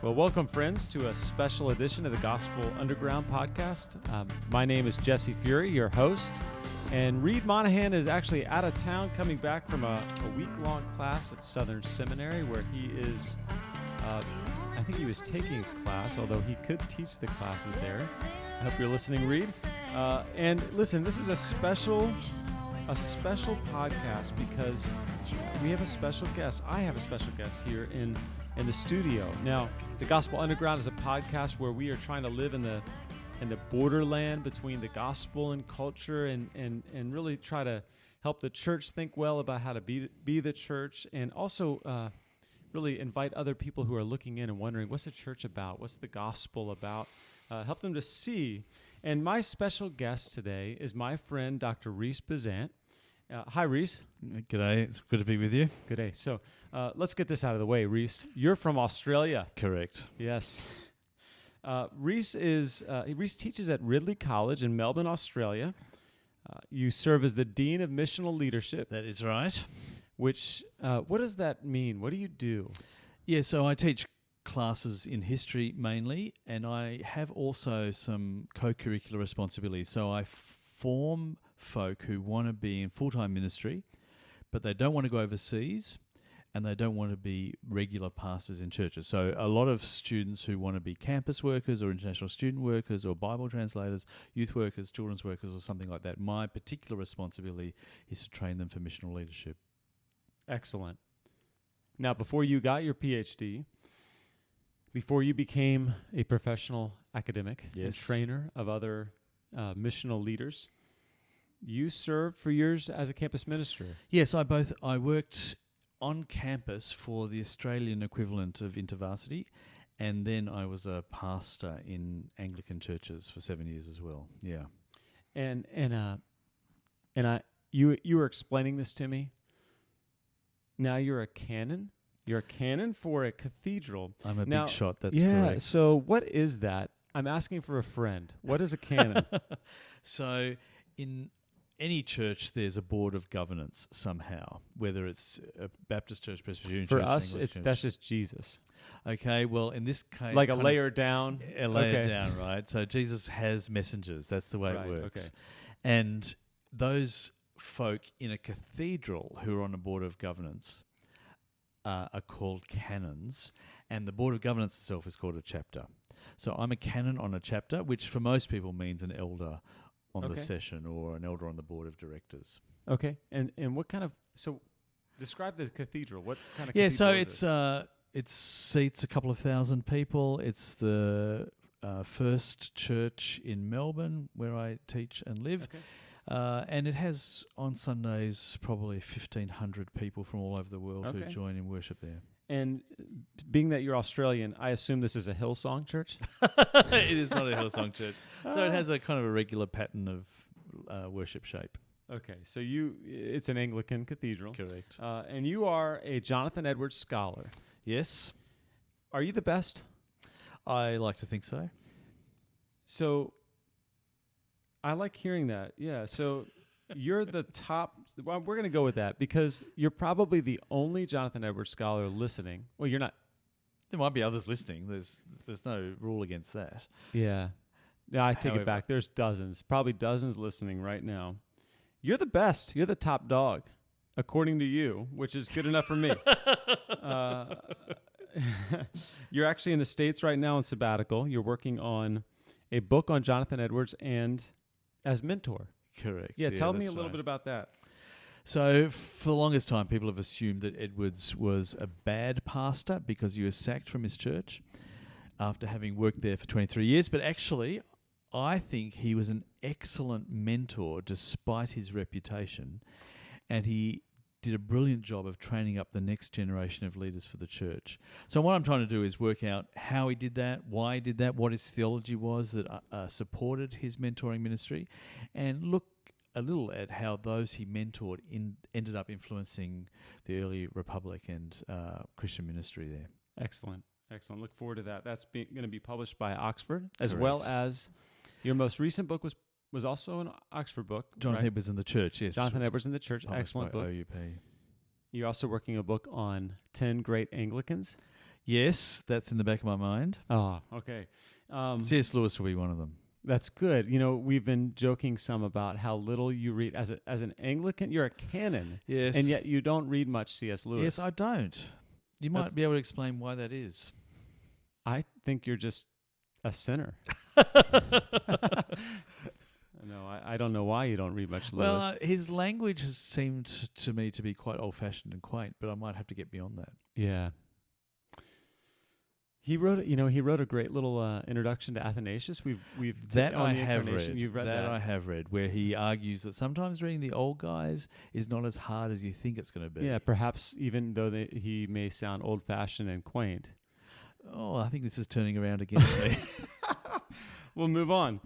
Well, welcome, friends, to a special edition of the Gospel Underground podcast. My name is Jesse Fury, your host, and Reed Monahan is actually out of town, coming back from a week-long class at Southern Seminary, where he is, I think he was taking a class, although he could teach the classes there. I hope you're listening, Reed. And listen, this is a special podcast because we have a special guest. I have a special guest here in the studio. Now, the Gospel Underground is a podcast where we are trying to live in the borderland between the gospel and culture, and really try to help the church think well about how to be the church, and also really invite other people who are looking in and wondering, what's the church about? What's the gospel about? Help them to see. And my special guest today is my friend, Dr. Rhys Bezzant. Hi, Rhys. G'day. It's good to be with you. Good day. So let's get this out of the way, Rhys. You're from Australia. Correct. Yes. Rhys teaches at Ridley College in Melbourne, Australia. You serve as the Dean of Missional Leadership. That is right. Which, what does that mean? What do you do? Yeah, so I teach classes in history mainly, and I have also some co-curricular responsibilities. So I form folk who want to be in full-time ministry, but they don't want to go overseas, and they don't want to be regular pastors in churches. So a lot of students who want to be campus workers or international student workers or Bible translators, youth workers, children's workers, or something like that, my particular responsibility is to train them for missional leadership. Excellent. Now, before you got your PhD, before you became a professional academic and trainer of other missional leaders, you served for years as a campus minister. Yes, I worked on campus for the Australian equivalent of InterVarsity, and then I was a pastor in Anglican churches for 7 years as well. Yeah, you were explaining this to me. Now you're a canon. You're a canon for a cathedral. I'm a big shot. That's correct. correct. So what is that? I'm asking for a friend. What is a canon? So in any church, there's a board of governance somehow, whether it's a Baptist church, Presbyterian for church. For us, that's just Jesus. Okay, well, in this case... Like a layer down? A layer down, right? So Jesus has messengers. That's the way it works. Okay. And those folk in a cathedral who are on a board of governance are called canons, and the board of governance itself is called a chapter. So I'm a canon on a chapter, which for most people means an elder on the session or an elder on the board of directors. Okay. And what kind of... So describe the cathedral. What kind of cathedral so it seats a couple of thousand people. It's the first church in Melbourne where I teach and live. Okay. And it has, on Sundays, probably 1,500 people from all over the world who join in worship there. And being that you're Australian, I assume this is a Hillsong church? It is not a Hillsong church. So it has a kind of a regular pattern of worship shape. Okay, so it's an Anglican cathedral. Correct. And you are a Jonathan Edwards scholar. Yes. Are you the best? I like to think so. So I like hearing that. Yeah, so you're the top. Well, we're going to go with that because you're probably the only Jonathan Edwards scholar listening. Well, you're not. There might be others listening. There's no rule against that. Yeah. No, I take it back. There's dozens, probably dozens listening right now. You're the best. You're the top dog, according to you, which is good enough for me. You're actually in the States right now on sabbatical. You're working on a book on Jonathan Edwards and as mentor. Correct. Yeah, tell me a little bit about that. So for the longest time, people have assumed that Edwards was a bad pastor because he was sacked from his church after having worked there for 23 years. But actually, I think he was an excellent mentor despite his reputation. And he did a brilliant job of training up the next generation of leaders for the church. So what I'm trying to do is work out how he did that, why he did that, what his theology was that supported his mentoring ministry, and look a little at how those he mentored ended up influencing the early Republic and Christian ministry there. Excellent. Look forward to that. That's going to be published by Oxford, as well as your most recent book was also an Oxford book. Jonathan Edwards in the Church, yes. Jonathan Edwards in the Church, Published excellent by book. OUP. you're also working a book on 10 great Anglicans. Yes, that's in the back of my mind. Oh, okay. C.S. Lewis will be one of them. That's good. You know, we've been joking some about how little you read. As an Anglican, you're a canon. Yes. And yet you don't read much C.S. Lewis. Yes, I don't. You might be able to explain why that is. I think you're just a sinner. No, I don't know why you don't read much Lewis. Well, his language has seemed to me to be quite old-fashioned and quaint, but I might have to get beyond that. Yeah. He wrote a great little introduction to Athanasius. That I have read. You've read that. I have read, where he argues that sometimes reading the old guys is not as hard as you think it's going to be. Yeah, perhaps even though he may sound old-fashioned and quaint. Oh, I think this is turning around against me. We'll move on.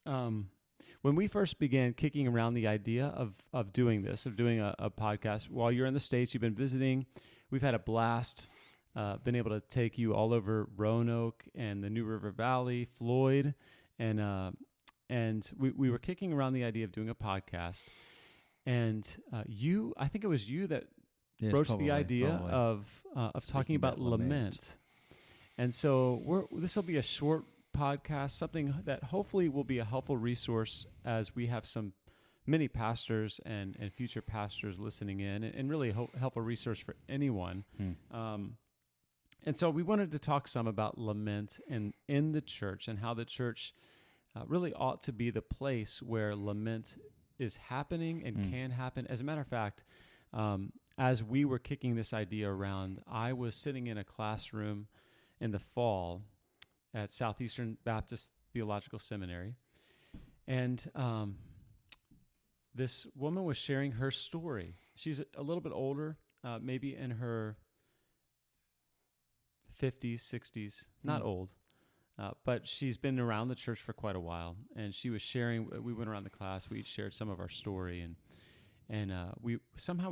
When we first began kicking around the idea of doing this, of doing a podcast, while you're in the States, you've been visiting. We've had a blast. Been able to take you all over Roanoke and the New River Valley, Floyd, and we were kicking around the idea of doing a podcast. And I think it was you that broached the idea of talking about lament. And so this will be a short podcast, something that hopefully will be a helpful resource as we have many pastors and future pastors listening in, and really helpful resource for anyone. And so we wanted to talk some about lament in the church and how the church really ought to be the place where lament is happening and can happen. As a matter of fact, as we were kicking this idea around, I was sitting in a classroom in the fall at Southeastern Baptist Theological Seminary, and this woman was sharing her story. She's a little bit older, maybe in her 50s, 60s, not old, but she's been around the church for quite a while. And she was sharing. We went around the class. We each shared some of our story, and we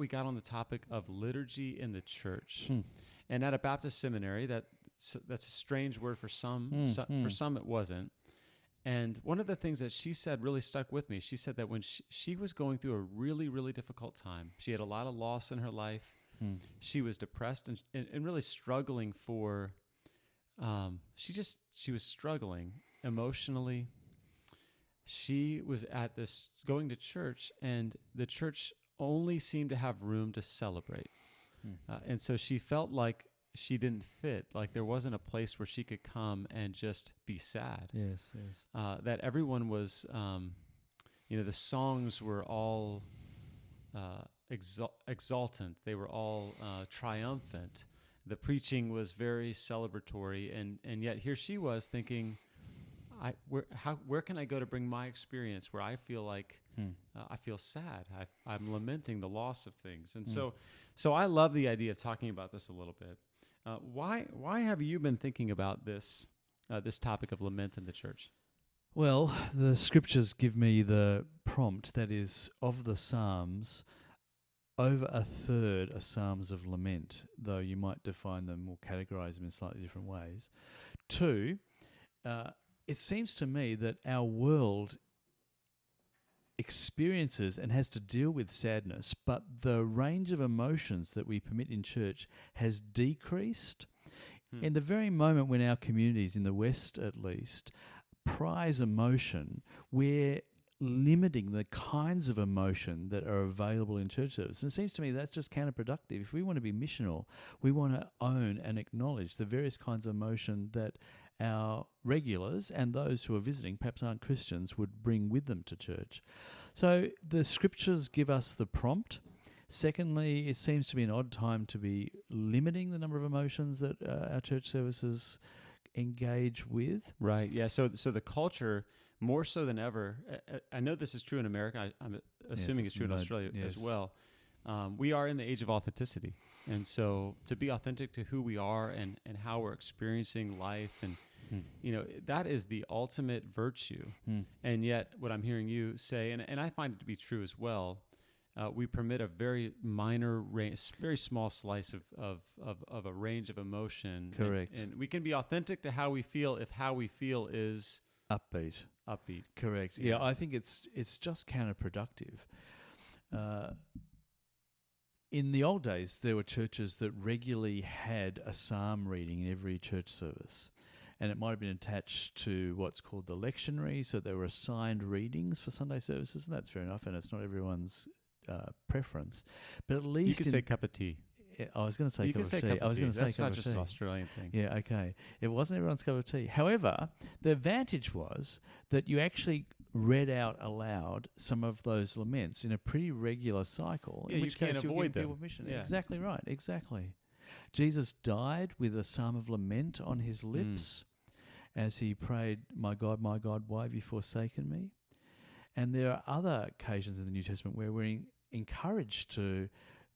got on the topic of liturgy in the church. And at a Baptist seminary, that's a strange word for some. For some, it wasn't. And one of the things that she said really stuck with me. She said that when she was going through a really, really difficult time, she had a lot of loss in her life. She was depressed and really struggling for. She was struggling emotionally. She was at this going to church, and the church only seemed to have room to celebrate, and so she felt like she didn't fit. Like there wasn't a place where she could come and just be sad. Yes. That everyone was, the songs were all exultant. They were all triumphant. The preaching was very celebratory, and yet here she was thinking, where can I go to bring my experience where I feel like I feel sad. I'm lamenting the loss of things, and so I love the idea of talking about this a little bit. Why have you been thinking about this topic of lament in the church? Well, the scriptures give me the prompt, that is, of the Psalms, over a third are Psalms of lament, though you might define them or categorize them in slightly different ways. 2, it seems to me that our world experiences and has to deal with sadness, but the range of emotions that we permit in church has decreased. In the very moment when our communities, in the West at least, prize emotion, we're limiting the kinds of emotion that are available in church service. And it seems to me that's just counterproductive. If we want to be missional, we want to own and acknowledge the various kinds of emotion that our regulars and those who are visiting, perhaps aren't Christians, would bring with them to church. So the scriptures give us the prompt. Secondly, it seems to be an odd time to be limiting the number of emotions that our church services engage with. Right, yeah. So the culture, more so than ever, I know this is true in America, I'm assuming it's true in Australia as well. We are in the age of authenticity. And so to be authentic to who we are and how we're experiencing life, and that is the ultimate virtue. And yet what I'm hearing you say, and I find it to be true as well, we permit a very minor range, very small slice of a range of emotion. Correct. And we can be authentic to how we feel if how we feel is upbeat. Correct. Yeah, I think it's just counterproductive. in the old days, there were churches that regularly had a psalm reading in every church service. And it might have been attached to what's called the lectionary, so there were assigned readings for Sunday services, and that's fair enough, and it's not everyone's preference. But at least you could say cup of tea. I was going to say You cup could of say tea. cup of I was tea. going to say That's cup not of just tea. an Australian thing. Yeah, okay. It wasn't everyone's cup of tea. However, the advantage was that you actually read out aloud some of those laments in a pretty regular cycle. Yeah, in which you can't case avoid you're giving them. people permission. Yeah. Exactly right. Exactly. Jesus died with a psalm of lament on his lips as he prayed, my God, why have you forsaken me? And there are other occasions in the New Testament where we're encouraged to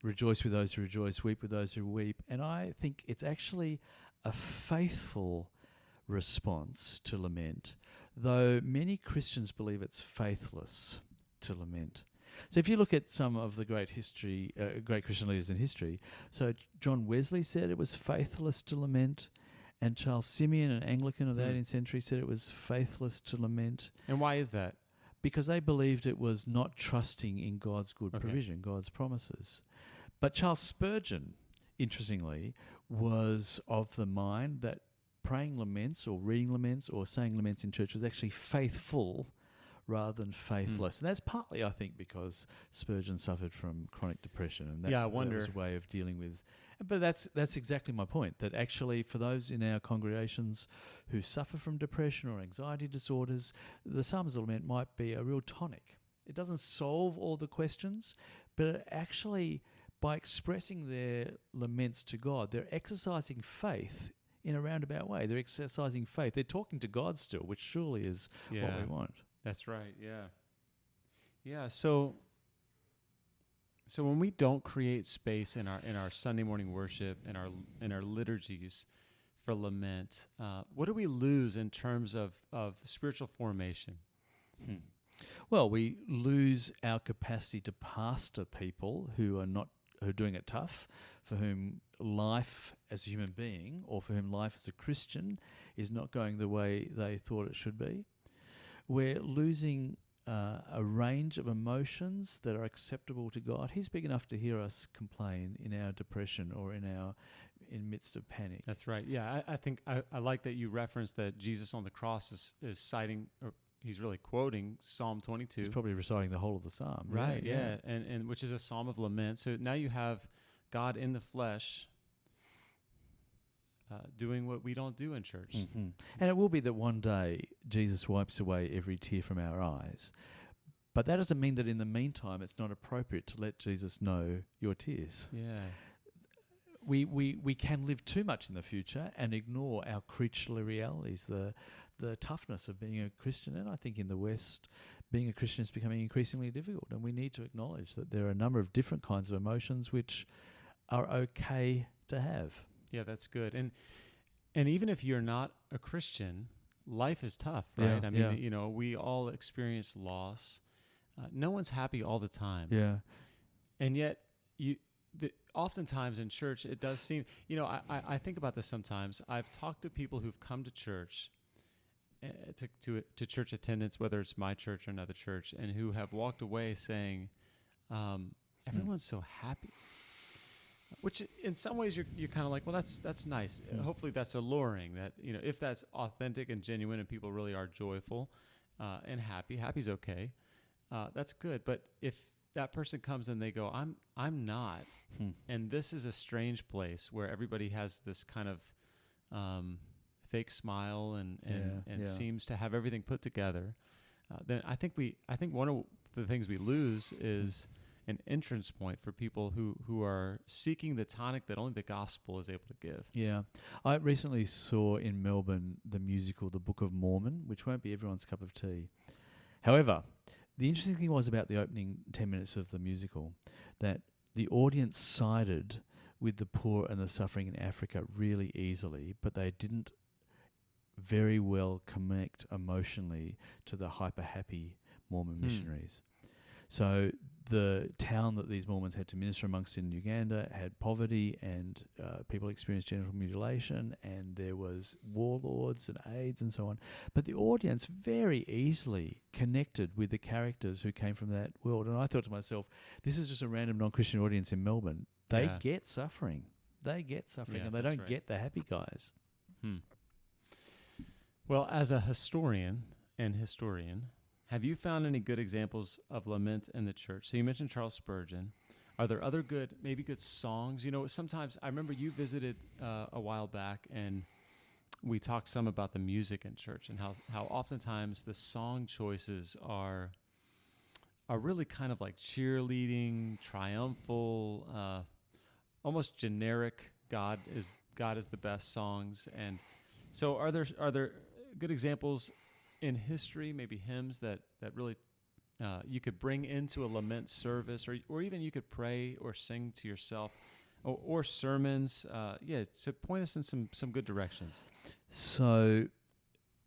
rejoice with those who rejoice, weep with those who weep. And I think it's actually a faithful response to lament, though many Christians believe it's faithless to lament. So if you look at some of the great Christian leaders in history, so John Wesley said it was faithless to lament, and Charles Simeon, an Anglican of the 18th century, said it was faithless to lament. And why is that? Because they believed it was not trusting in God's good provision, God's promises. But Charles Spurgeon, interestingly, was of the mind that praying laments or reading laments or saying laments in church was actually faithful rather than faithless. And that's partly, I think, because Spurgeon suffered from chronic depression. And that, I wonder. that was a way of dealing with. But that's exactly my point, that actually for those in our congregations who suffer from depression or anxiety disorders, the Psalms of Lament might be a real tonic. It doesn't solve all the questions, but it actually, by expressing their laments to God, they're exercising faith in a roundabout way. They're exercising faith. They're talking to God still, which surely is what we want. That's right, yeah. Yeah, so when we don't create space in our Sunday morning worship, in our liturgies for lament, what do we lose in terms of spiritual formation? Well, we lose our capacity to pastor people who are doing it tough, for whom life as a human being or for whom life as a Christian is not going the way they thought it should be. We're losing a range of emotions that are acceptable to God. He's big enough to hear us complain in our depression or in midst of panic. That's right. Yeah, I think I like that you referenced that Jesus on the cross is citing, or he's really quoting Psalm 22. He's probably reciting the whole of the psalm. Right, yeah. And which is a psalm of lament. So now you have God in the flesh doing what we don't do in church. Mm-hmm. And it will be that one day Jesus wipes away every tear from our eyes. But that doesn't mean that in the meantime it's not appropriate to let Jesus know your tears. Yeah. We can live too much in the future and ignore our creaturely realities, the toughness of being a Christian. And I think in the West, being a Christian is becoming increasingly difficult. And we need to acknowledge that there are a number of different kinds of emotions which are okay to have. Yeah, that's good. And even if you're not a Christian, life is tough, right? I mean, we all experience loss. No one's happy all the time. Yeah. And yet, oftentimes in church, it does seem, I think about this sometimes. I've talked to people who've come to church, to church attendance, whether it's my church or another church, and who have walked away saying, everyone's so happy. Which in some ways you're kind of like, well, that's nice. Hopefully that's alluring. That if that's authentic and genuine and people really are joyful and happy's okay. That's good. But if that person comes and they go, I'm not, and this is a strange place where everybody has this kind of fake smile and seems to have everything put together, then I think one of the things we lose is an entrance point for people who are seeking the tonic that only the gospel is able to give. Yeah. I recently saw in Melbourne the musical The Book of Mormon, which won't be everyone's cup of tea. However, the interesting thing was about the opening 10 minutes of the musical that the audience sided with the poor and the suffering in Africa really easily, but they didn't very well connect emotionally to the hyper-happy Mormon missionaries. So the town that these Mormons had to minister amongst in Uganda had poverty, and people experienced genital mutilation, and there was warlords and AIDS and so on. But the audience very easily connected with the characters who came from that world. And I thought to myself, this is just a random non-Christian audience in Melbourne. They get suffering. They get suffering, and they don't get the happy guys. Well, as a historian, have you found any good examples of lament in the church? So you mentioned Charles Spurgeon. Are there other good songs? You know, sometimes I remember you visited a while back, and we talked some about the music in church and how oftentimes the song choices are really kind of like cheerleading, triumphal, almost generic. God is the best songs. And so are there good examples in history, maybe hymns that really you could bring into a lament service, or even you could pray or sing to yourself, or sermons? So point us in some good directions. So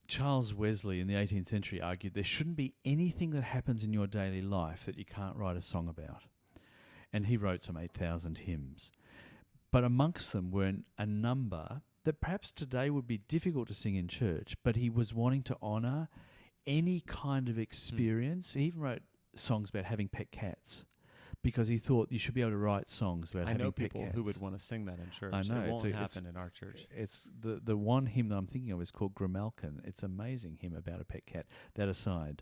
Charles Wesley in the 18th century argued there shouldn't be anything that happens in your daily life that you can't write a song about. And he wrote some 8,000 hymns. But amongst them were a number that perhaps today would be difficult to sing in church, but he was wanting to honour any kind of experience. He even wrote songs about having pet cats, because he thought you should be able to write songs about having pet cats. I know people who would want to sing that in church. I know. It won't happen in our church. It's the one hymn that I'm thinking of is called Grimalkin. It's an amazing hymn about a pet cat. That aside,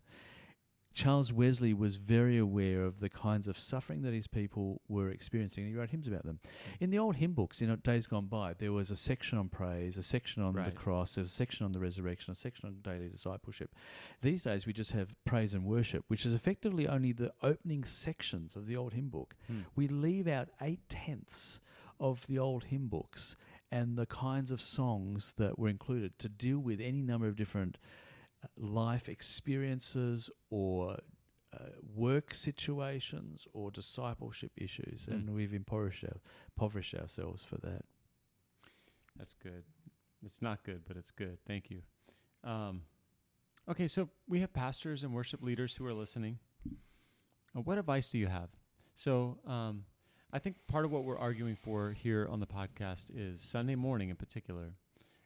Charles Wesley was very aware of the kinds of suffering that his people were experiencing, and he wrote hymns about them. In the old hymn books, in days gone by, there was a section on praise, a section on the cross, there was a section on the resurrection, a section on daily discipleship. These days we just have praise and worship, which is effectively only the opening sections of the old hymn book. We leave out 8/10 of the old hymn books and the kinds of songs that were included to deal with any number of different life experiences or work situations or discipleship issues, and we've impoverished ourselves for that. That's good. It's not good, but it's good. Thank you. Okay, so we have pastors and worship leaders who are listening. What advice do you have? So I think part of what we're arguing for here on the podcast is Sunday morning in particular,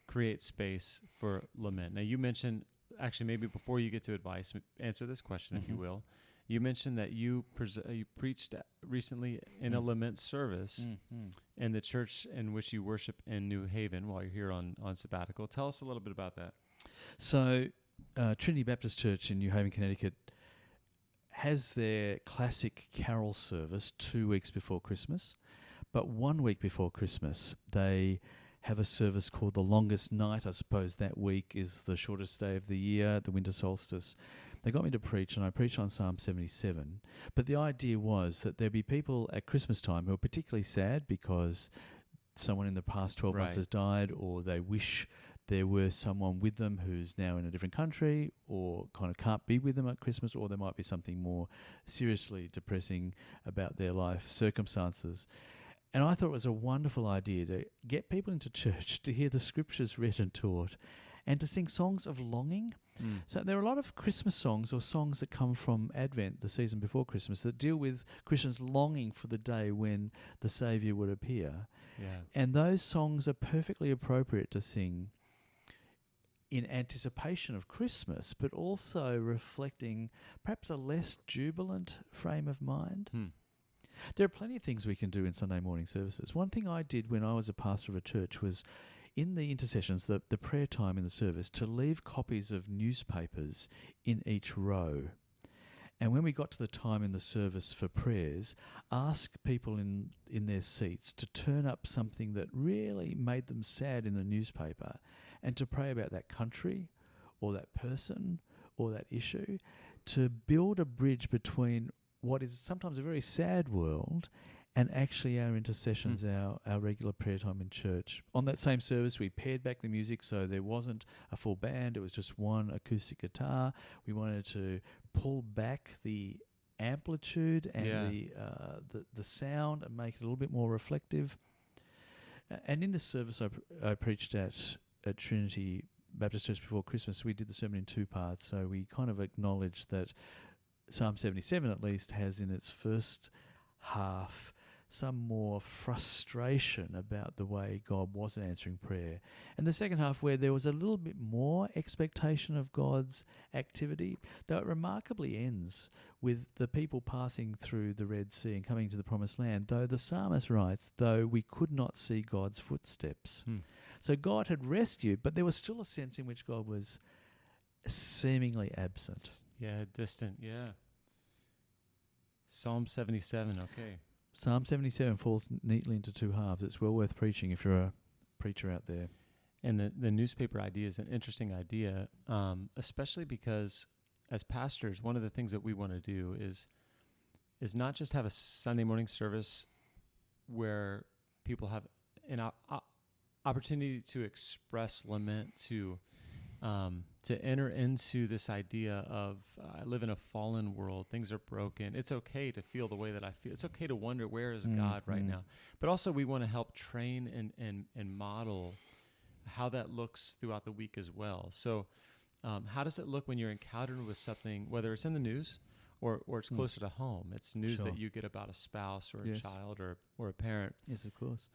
create space for lament. Now, you mentioned, actually, maybe before you get to advice, answer this question, if you will. You mentioned that you preached recently in a lament service in the church in which you worship in New Haven while you're here on sabbatical. Tell us a little bit about that. So Trinity Baptist Church in New Haven, Connecticut has their classic carol service 2 weeks before Christmas, but 1 week before Christmas they have a service called the Longest Night. I suppose that week is the shortest day of the year, the winter solstice. They got me to preach, and I preached on Psalm 77. But the idea was that there'd be people at Christmas time who are particularly sad because someone in the past 12 months has died, or they wish there were someone with them who's now in a different country or kind of can't be with them at Christmas, or there might be something more seriously depressing about their life circumstances. And I thought it was a wonderful idea to get people into church to hear the scriptures read and taught, and to sing songs of longing. So there are a lot of Christmas songs or songs that come from Advent, the season before Christmas, that deal with Christians longing for the day when the Saviour would appear. Yeah. And those songs are perfectly appropriate to sing in anticipation of Christmas, but also reflecting perhaps a less jubilant frame of mind. There are plenty of things we can do in Sunday morning services. One thing I did when I was a pastor of a church was, in the intercessions, the prayer time in the service, to leave copies of newspapers in each row. And when we got to the time in the service for prayers, ask people in their seats to turn up something that really made them sad in the newspaper, and to pray about that country or that person or that issue, to build a bridge between what is sometimes a very sad world and actually our intercessions, our regular prayer time in church. On that same service, we pared back the music, so there wasn't a full band, it was just one acoustic guitar. We wanted to pull back the amplitude and the sound and make it a little bit more reflective. And in this service I preached at Trinity Baptist Church before Christmas, we did the sermon in 2 parts. So we kind of acknowledged that Psalm 77 at least has in its first half some more frustration about the way God wasn't answering prayer. And the second half where there was a little bit more expectation of God's activity, though it remarkably ends with the people passing through the Red Sea and coming to the Promised Land, though the psalmist writes, though we could not see God's footsteps. So God had rescued, but there was still a sense in which God was seemingly absent. Yeah, distant, yeah. Psalm 77, okay. Psalm 77 falls neatly into two halves. It's well worth preaching if you're a preacher out there. And the newspaper idea is an interesting idea, especially because as pastors, one of the things that we want to do is not just have a Sunday morning service where people have an opportunity to express lament, to enter into this idea of I live in a fallen world, things are broken. It's okay to feel the way that I feel. It's okay to wonder, where is God right now? But also we want to help train and model how that looks throughout the week as well. So how does it look when you're encountered with something, whether it's in the news or it's closer to home? It's news that you get about a spouse or a child or a parent. Yes, of course.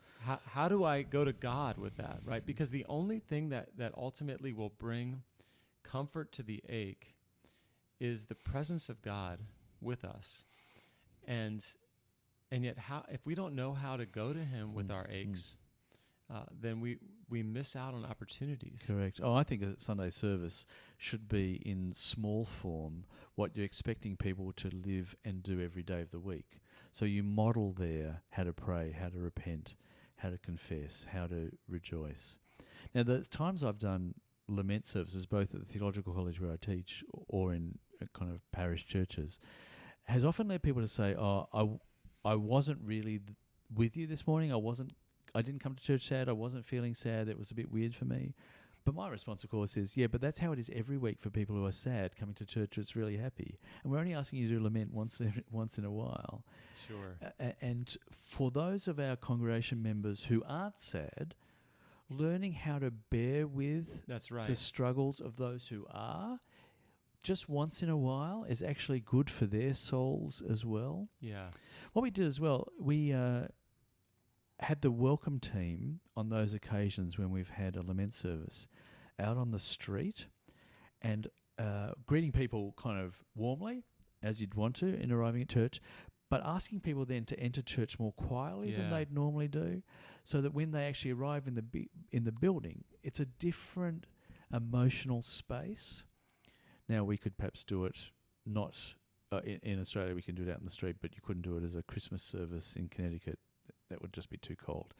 How do I go to God with that, right? Because the only thing that ultimately will bring comfort to the ache is the presence of God with us. And yet, if we don't know how to go to Him with our aches, then we miss out on opportunities. Correct. Oh, I think a Sunday service should be in small form what you're expecting people to live and do every day of the week. So you model there how to pray, how to repent, how to confess, how to rejoice. Now, the times I've done lament services, both at the theological college where I teach or in kind of parish churches, has often led people to say, oh, I wasn't really with you this morning. I didn't come to church sad. I wasn't feeling sad. It was a bit weird for me. But my response, of course, is, yeah, but that's how it is every week for people who are sad coming to church that's really happy. And we're only asking you to lament once in a while. Sure. And for those of our congregation members who aren't sad, learning how to bear with the struggles of those who are just once in a while is actually good for their souls as well. Yeah. What we did as well, we had the welcome team on those occasions when we've had a lament service out on the street and greeting people kind of warmly, as you'd want to in arriving at church, but asking people then to enter church more quietly than they'd normally do, so that when they actually arrive in the building, it's a different emotional space. Now, we could perhaps do it not in Australia, we can do it out in the street, but you couldn't do it as a Christmas service in Connecticut. That would just be too cold.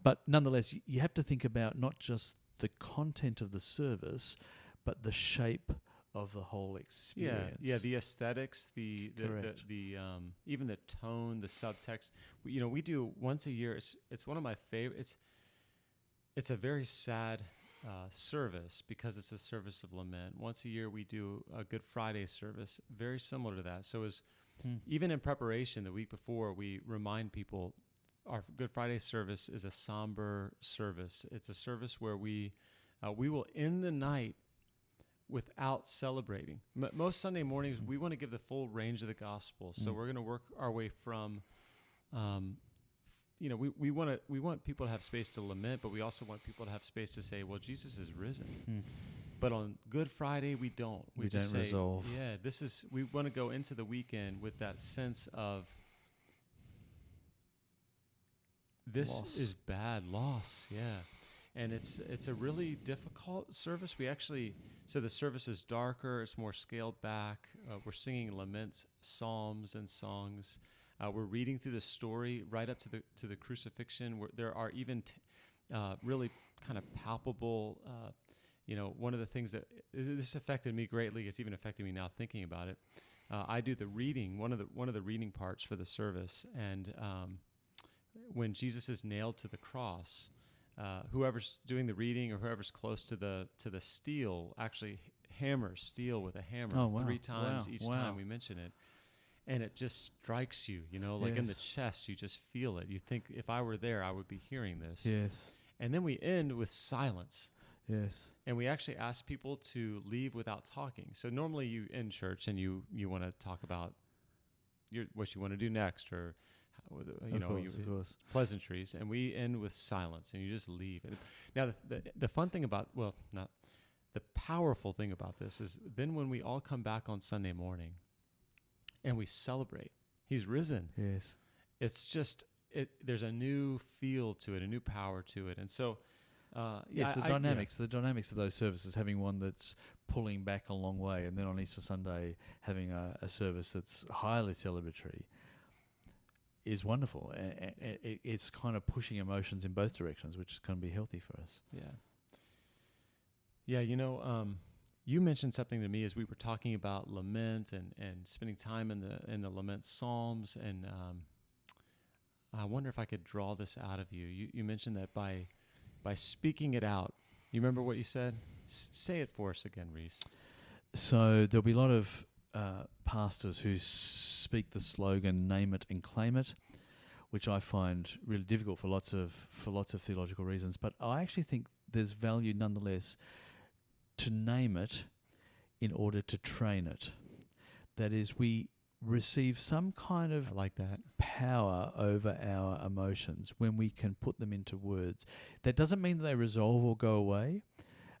But nonetheless, you have to think about not just the content of the service, but the shape of the whole experience. Yeah, the aesthetics, the even the tone, the subtext. We do once a year. It's one of my favorite. It's a very sad service because it's a service of lament. Once a year we do a Good Friday service, very similar to that. So even in preparation, the week before, we remind people our Good Friday service is a somber service. It's a service where we will end the night without celebrating. Most Sunday mornings, we want to give the full range of the gospel. So we're going to work our way from, we want people to have space to lament, but we also want people to have space to say, well, Jesus is risen. But on Good Friday, we don't. We just don't say, resolve. Yeah, we want to go into the weekend with that sense of this loss. is bad loss. Yeah. And it's a really difficult service. So the service is darker, it's more scaled back. We're singing laments, psalms, and songs. We're reading through the story right up to the crucifixion, where there are even really kind of palpable. One of the things that this affected me greatly. It's even affecting me now thinking about it. I do the reading, one of the reading parts for the service, and when Jesus is nailed to the cross. Whoever's doing the reading or whoever's close to the steel actually hammers steel with a hammer 3 times each time we mention it. And it just strikes you, like in the chest, you just feel it. You think, if I were there, I would be hearing this. Yes. And then we end with silence. Yes. And we actually ask people to leave without talking. So normally you in church and you want to talk about what you want to do next, or Of course. pleasantries, and we end with silence, and you just leave. And now the fun thing about, well, not the powerful thing about this is then when we all come back on Sunday morning and we celebrate, he's risen. Yes. It's just there's a new feel to it, a new power to it, and so. The dynamics of those services, having one that's pulling back a long way, and then on Easter Sunday having a service that's highly celebratory, is wonderful. It's kind of pushing emotions in both directions, which is going to be healthy for us. Yeah. You mentioned something to me as we were talking about lament and spending time in the lament psalms, and I wonder if I could draw this out of you. You mentioned that by speaking it out. You remember what you said? Say it for us again, Rhys. So there'll be a lot of pastors who speak the slogan "Name it and claim it," which I find really difficult for lots of theological reasons. But I actually think there's value nonetheless to name it in order to train it. That is, we receive some kind of power over our emotions when we can put them into words. That doesn't mean that they resolve or go away,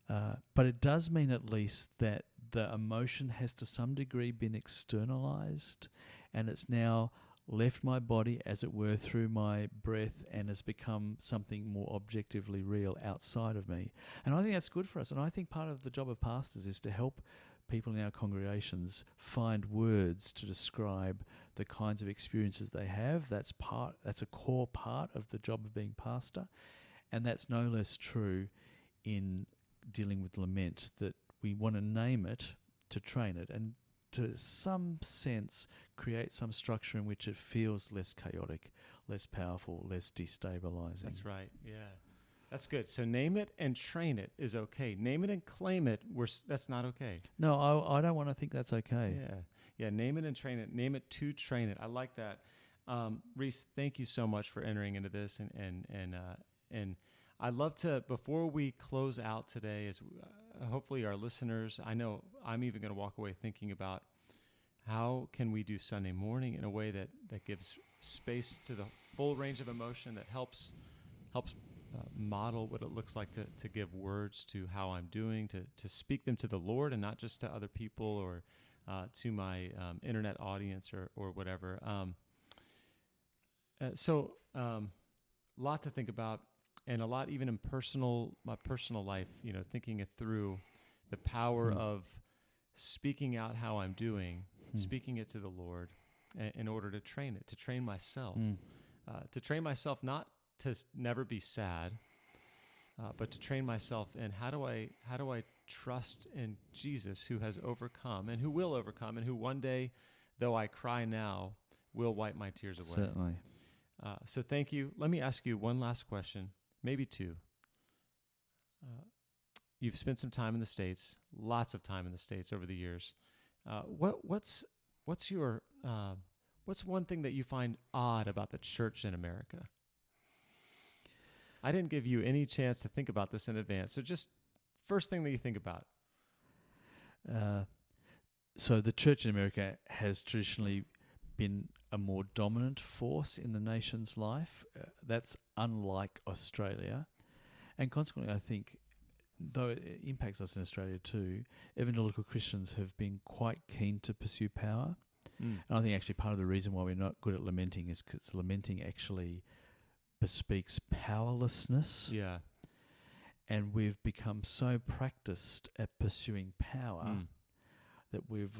but it does mean at least that the emotion has to some degree been externalized, and it's now left my body, as it were, through my breath, and has become something more objectively real outside of me. And I think that's good for us. And I think part of the job of pastors is to help people in our congregations find words to describe the kinds of experiences they have. That's a core part of the job of being pastor. And that's no less true in dealing with lament, that we want to name it to train it, and to some sense create some structure in which it feels less chaotic, less powerful, less destabilizing. That's right, yeah. That's good. So name it and train it is okay. Name it and claim it, that's not okay. No, I don't want to think that's okay. Yeah. Name it and train it. Name it to train it. I like that. Rhys, thank you so much for entering into this, and I'd love to, before we close out today, as hopefully our listeners, I know I'm even going to walk away thinking about how can we do Sunday morning in a way that gives space to the full range of emotion, that helps model what it looks like to give words to how I'm doing, to speak them to the Lord and not just to other people or to my internet audience or whatever. So lot to think about, and a lot even in my personal life, thinking it through, the power of speaking out how I'm doing, speaking it to the Lord in order to train it, to train myself, to train myself not to never be sad, but to train myself in how do I trust in Jesus, who has overcome and who will overcome, and who one day, though I cry now, will wipe my tears away. Certainly. So thank you. Let me ask you one last question, maybe two. You've spent some time in the States, lots of time in the States over the years. What's one thing that you find odd about the church in America? I didn't give you any chance to think about this in advance. So just first thing that you think about. So the church in America has traditionally been a more dominant force in the nation's life. That's unlike Australia. And consequently, I think, though it impacts us in Australia too, evangelical Christians have been quite keen to pursue power. And I think actually part of the reason why we're not good at lamenting is because lamenting actually bespeaks powerlessness. Yeah. And we've become so practiced at pursuing power that we've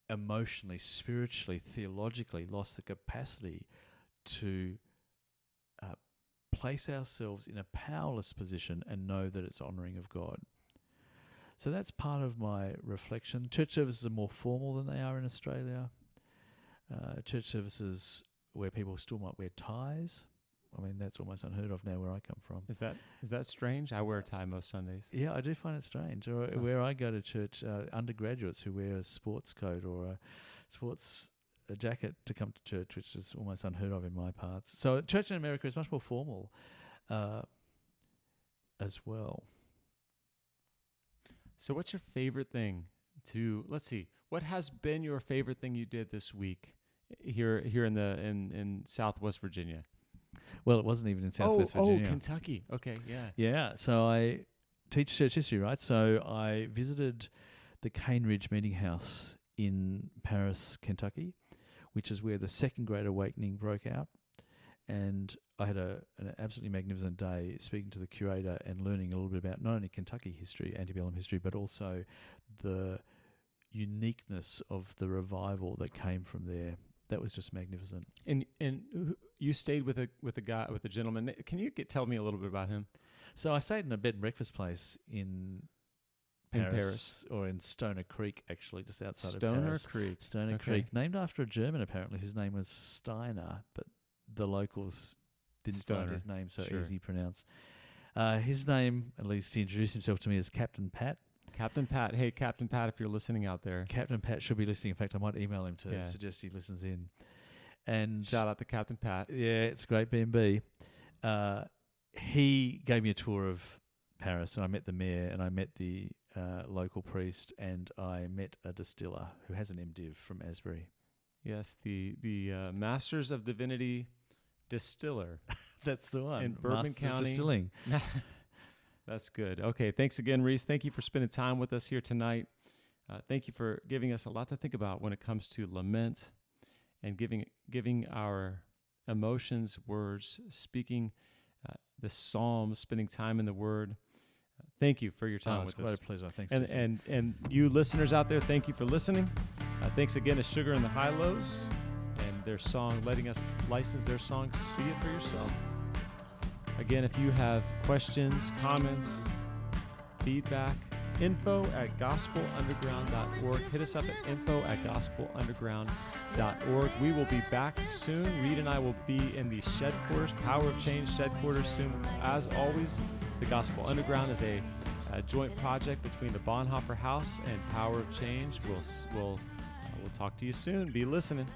emotionally, spiritually, theologically lost the capacity to place ourselves in a powerless position and know that it's honouring of God. So that's part of my reflection. Church services are more formal than they are in Australia. Church services where people still might wear ties. I mean, that's almost unheard of now where I come from. Is that strange? I wear a tie most Sundays. Yeah, I do find it strange. Or where I go to church, undergraduates who wear a sports coat or a sports jacket to come to church, which is almost unheard of in my parts. So church in America is much more formal as well. So what's your favorite thing let's see, what has been your favorite thing you did this week here in Southwest Virginia? Well, it wasn't even in Southwest Virginia. Oh, Kentucky. Okay, yeah. Yeah, so I teach church history, right? So I visited the Cane Ridge Meeting House in Paris, Kentucky, which is where the Second Great Awakening broke out. And I had an absolutely magnificent day speaking to the curator and learning a little bit about not only Kentucky history, antebellum history, but also the uniqueness of the revival that came from there. That was just magnificent. And you stayed with a gentleman. Can you tell me a little bit about him? So I stayed in a bed and breakfast place in Paris, or in Stoner Creek, actually, just outside of Paris. Stoner Creek, named after a German, apparently, whose name was Steiner, but the locals didn't find his name so easy to pronounce. His name, at least he introduced himself to me as Captain Pat. Captain Pat. Hey, Captain Pat, if you're listening out there. Captain Pat should be listening. In fact, I might email him to suggest he listens in. And shout out to Captain Pat. Yeah, it's a great B&B. He gave me a tour of Paris, and I met the mayor, and I met the local priest, and I met a distiller who has an MDiv from Asbury. Yes, the Masters of Divinity distiller. That's the one. In Bourbon Masters County. Of Distilling. That's good. Okay, thanks again, Rhys. Thank you for spending time with us here tonight. Thank you for giving us a lot to think about when it comes to lament and giving our emotions words, speaking the Psalms, spending time in the Word. Thank you for your time with us. It's quite a pleasure. Thanks. And you listeners out there, thank you for listening. Thanks again to Sugar and the High Lows and their song, letting us license their song, See It For Yourself. Again, if you have questions, comments, feedback, info@gospelunderground.org. Hit us up at info@gospelunderground.org. We will be back soon. Reed and I will be in the Shed Quarters, Power of Change Shed Quarters soon. As always, the Gospel Underground is a joint project between the Bonhoeffer House and Power of Change. We'll talk to you soon. Be listening.